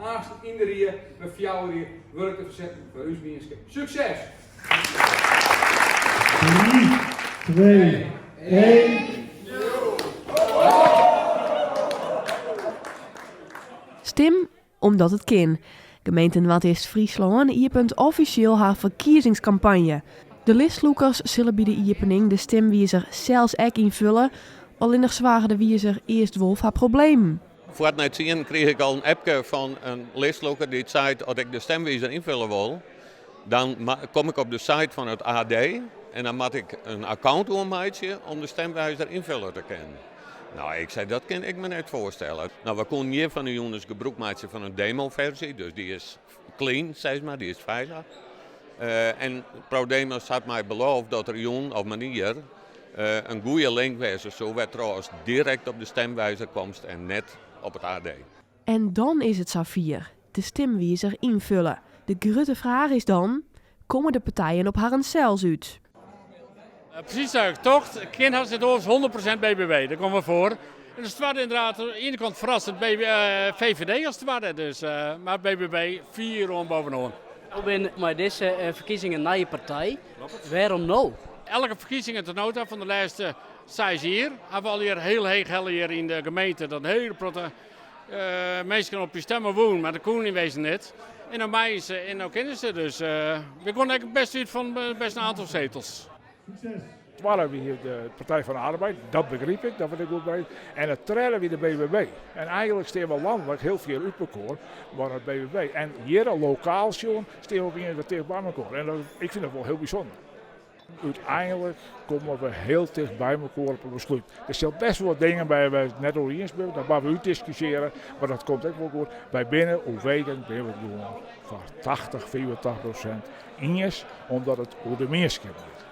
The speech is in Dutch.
haast in de rieën, met jou hier, werk te verzetten voor uw mensen. Succes! 3, 2, 1. Stim omdat het kan. Gemeente West-Friesland iepent officieel haar verkiezingscampagne. De listloekers zullen bij de iepening de stemwijzer zelfs ook invullen, al in de zware de wijzer eerst wolf haar probleem. Voor het net zien kreeg ik al een appje van een listloeker die zei dat ik de stemwijzer invullen wil. Dan kom ik op de site van het AD en dan moet ik een account aanmaken om de stemwijzer invullen te kunnen. Nou, ik zei, dat kan ik me niet voorstellen. Nou, we konden hier van de jongens gebruik maken van een demo-versie, dus die is clean, zeg maar, die is veilig. En ProDemos had mij beloofd dat er jongen op manier een goede link was, zo werd trouwens direct op de stemwijzer komst en net op het AD. En dan is het Safir, de stemwijzer invullen. De grote vraag is dan, komen de partijen op haar cels uit? Precies eigenlijk, toch? Kind had het over 100% BBB, daar komen we voor. En dus het was inderdaad aan de ene kant verrassend VVD als het ware, dus, maar BBB 4 om bovenaan. Ik ben met deze verkiezingen een nieuwe partij. Waarom nou? Elke verkiezingen ten nota van de laatste 6 jaar hebben we al hier heel hier in de gemeente dat hele mensen op je stemmen wonen, maar dat kon niet wezen net. En dan mij is en ook kennen ze dus. We konden eigenlijk best uit van best een aantal zetels. Het waren weer de Partij van de Arbeid, dat begreep ik, dat vind ik goed bij. En het treden weer de BBB. En eigenlijk staan we landelijk heel veel uitbekoor, maar het BBB. En hier lokaal staan we weer tegen bij elkaar. En ik vind dat wel heel bijzonder. Uiteindelijk komen we heel dicht bij elkaar op een besluit. Er zijn best wel dingen bij we het net over eens zijn, daar gaan we uit discussiëren, maar dat komt ook wel goed. Bij binnen hoe weken ben we gewoon van 80, 84% eens, omdat het over de mensen gaat.